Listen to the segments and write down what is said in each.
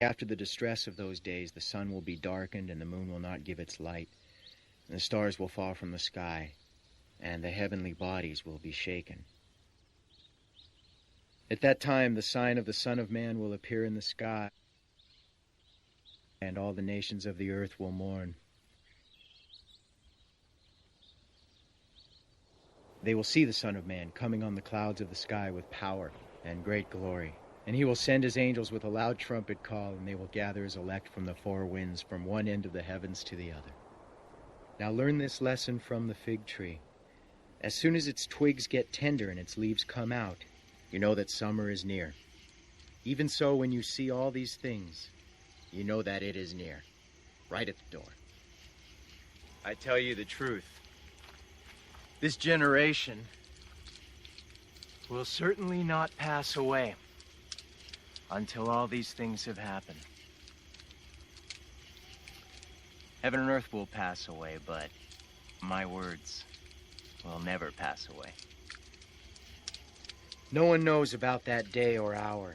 After the distress of those days, the sun will be darkened, and the moon will not give its light, and the stars will fall from the sky, and the heavenly bodies will be shaken. At that time, the sign of the Son of Man will appear in the sky, and all the nations of the earth will mourn. They will see the Son of Man coming on the clouds of the sky with power and great glory. And he will send his angels with a loud trumpet call, and they will gather his elect from the four winds, from one end of the heavens to the other. Now learn this lesson from the fig tree. As soon as its twigs get tender and its leaves come out, you know that summer is near. Even so, when you see all these things, you know that it is near, right at the door. I tell you the truth. This generation will certainly not pass away until all these things have happened. Heaven and earth will pass away, but my words will never pass away. No one knows about that day or hour,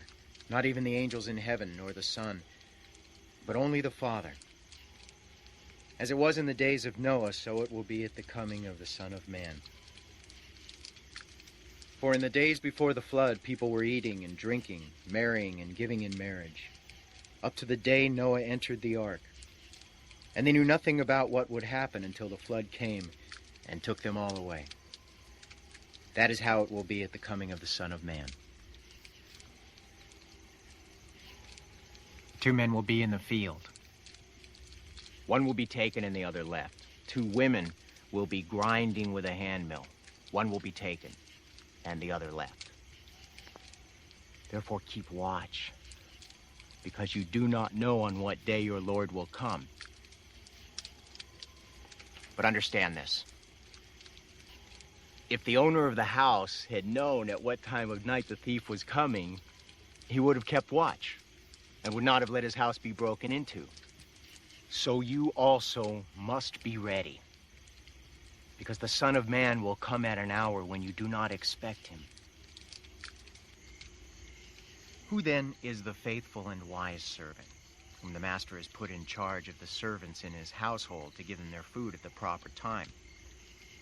not even the angels in heaven nor the Son, but only the Father. As it was in the days of Noah, so it will be at the coming of the Son of Man. For in the days before the flood, people were eating and drinking, marrying and giving in marriage, up to the day Noah entered the ark. And they knew nothing about what would happen until the flood came and took them all away. That is how it will be at the coming of the Son of Man. Two men will be in the field. One will be taken and the other left. Two women will be grinding with a handmill. One will be taken and the other left. Therefore keep watch, because you do not know on what day your Lord will come. But understand this. If the owner of the house had known at what time of night the thief was coming, he would have kept watch and would not have let his house be broken into. So you also must be ready, because the Son of Man will come at an hour when you do not expect him. Who then is the faithful and wise servant, whom the master has put in charge of the servants in his household to give them their food at the proper time?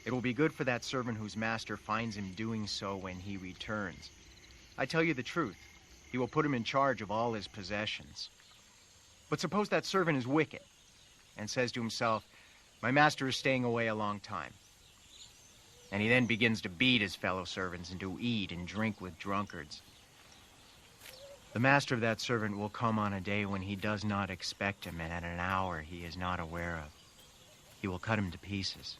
It will be good for that servant whose master finds him doing so when he returns. I tell you the truth, he will put him in charge of all his possessions. But suppose that servant is wicked and says to himself, "My master is staying away a long time." And he then begins to beat his fellow servants and to eat and drink with drunkards. The master of that servant will come on a day when he does not expect him, and at an hour he is not aware of. He will cut him to pieces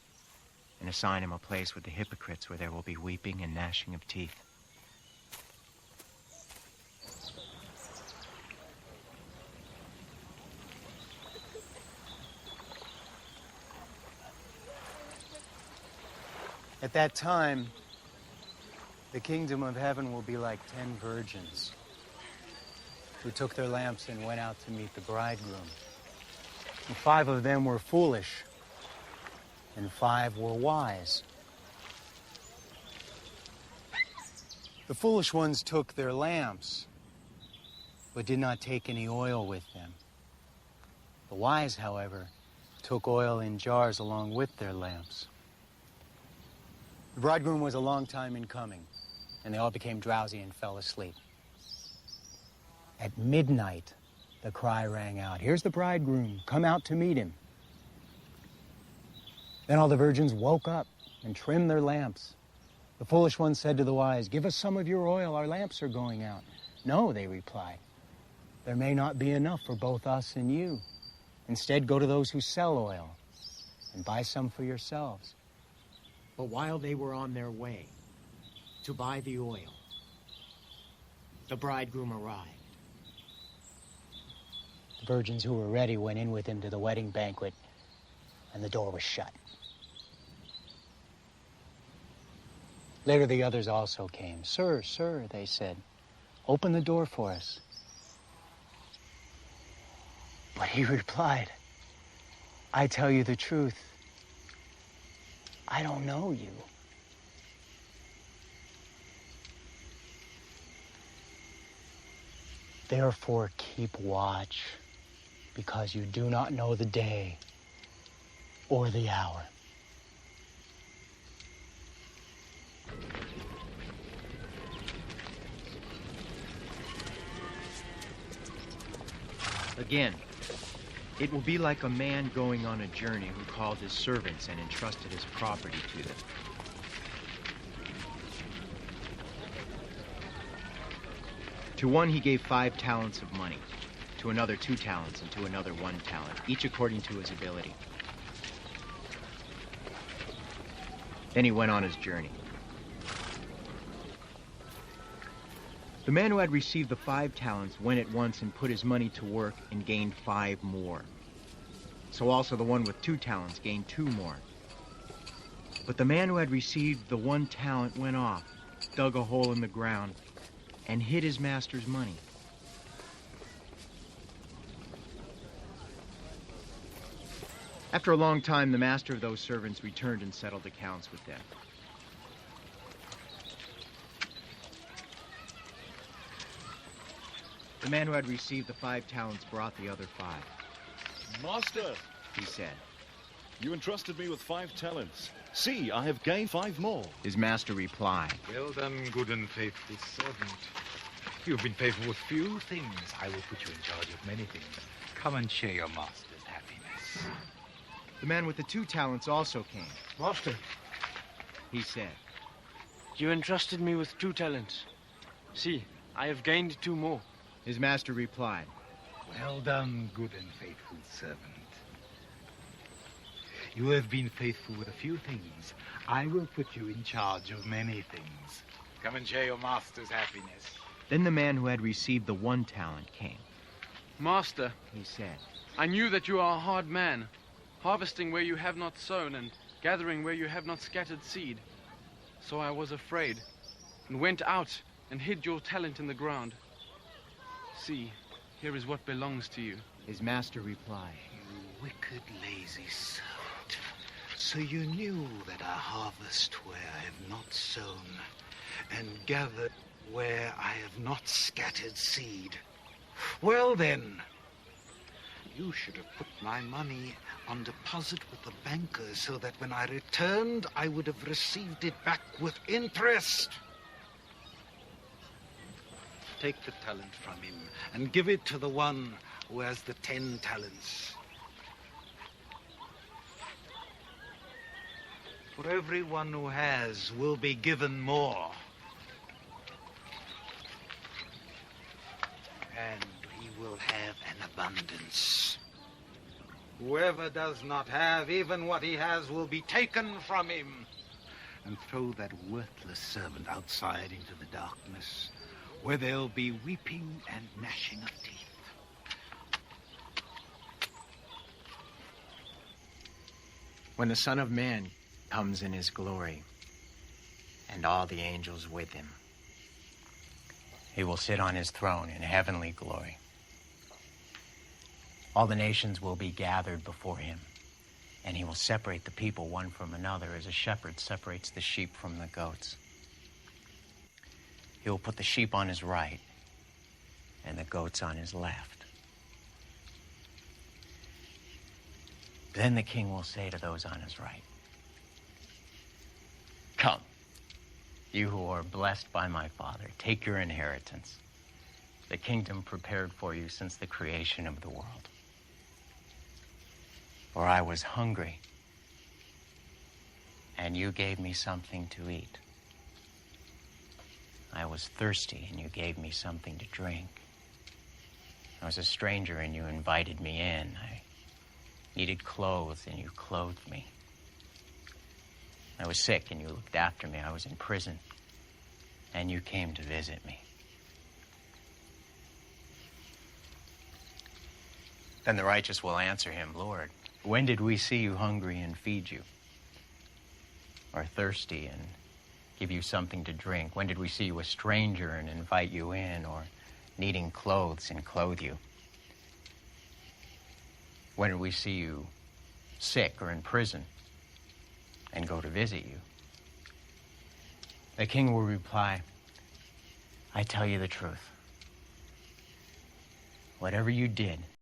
and assign him a place with the hypocrites, where there will be weeping and gnashing of teeth. At that time, the kingdom of heaven will be like 10 virgins who took their lamps and went out to meet the bridegroom. And 5 of them were foolish, and 5 were wise. The foolish ones took their lamps, but did not take any oil with them. The wise, however, took oil in jars along with their lamps. The bridegroom was a long time in coming, and they all became drowsy and fell asleep. At midnight, the cry rang out, "Here's the bridegroom, come out to meet him." Then all the virgins woke up and trimmed their lamps. The foolish ones said to the wise, "Give us some of your oil, our lamps are going out." "No," they replied, "there may not be enough for both us and you. Instead, go to those who sell oil and buy some for yourselves." But while they were on their way to buy the oil, the bridegroom arrived. The virgins who were ready went in with him to the wedding banquet, and the door was shut. Later the others also came. "Sir, sir," they said, "open the door for us." But he replied, "I tell you the truth, I don't know you." Therefore keep watch, because you do not know the day or the hour. Again, it will be like a man going on a journey who called his servants and entrusted his property to them. To one he gave 5 talents of money, to another 2 talents, and to another 1 talent, each according to his ability. Then he went on his journey. The man who had received the 5 talents went at once and put his money to work and gained 5 more. So also the one with 2 talents gained 2 more. But the man who had received the 1 talent went off, dug a hole in the ground, and hid his master's money. After a long time, the master of those servants returned and settled accounts with them. The man who had received the 5 talents brought the other 5. Master, He said, you entrusted me with 5 talents. See, I have gained 5 more. His master replied, Well done, good and faithful servant. You've been faithful with few things. I will put you in charge of many things. Come and share your master's happiness. The man with the 2 talents also came. Master, He said, you entrusted me with 2 talents. See, I have gained 2 more. His master replied, Well done, good and faithful servant. You have been faithful with a few things. I will put you in charge of many things. Come and share your master's happiness. Then the man who had received the 1 talent came. Master, He said, I knew that you are a hard man, harvesting where you have not sown and gathering where you have not scattered seed. So I was afraid and went out and hid your talent in the ground. See, here is what belongs to you. His master replied, You wicked, lazy servant. So you knew that I harvest where I have not sown and gather where I have not scattered seed. Well then, you should have put my money on deposit with the banker so that when I returned, I would have received it back with interest. Take the talent from him and give it to the one who has the 10 talents. For everyone who has will be given more. And he will have an abundance. Whoever does not have, even what he has will be taken from him. And throw that worthless servant outside into the darkness, where there'll be weeping and gnashing of teeth. When the Son of Man comes in his glory, and all the angels with him, he will sit on his throne in heavenly glory. All the nations will be gathered before him, and he will separate the people one from another as a shepherd separates the sheep from the goats. He will put the sheep on his right and the goats on his left. Then the king will say to those on his right, Come, you who are blessed by my Father, take your inheritance, the kingdom prepared for you since the creation of the world. For I was hungry, and you gave me something to eat. I was thirsty, and you gave me something to drink. I was a stranger, and you invited me in. I needed clothes, and you clothed me. I was sick, and you looked after me. I was in prison, and you came to visit me. Then the righteous will answer him, Lord, when did we see you hungry and feed you? Or thirsty and give you something to drink? When did we see you a stranger and invite you in, or needing clothes and clothe you? When did we see you sick or in prison and go to visit you? The king will reply, I tell you the truth. whatever you did,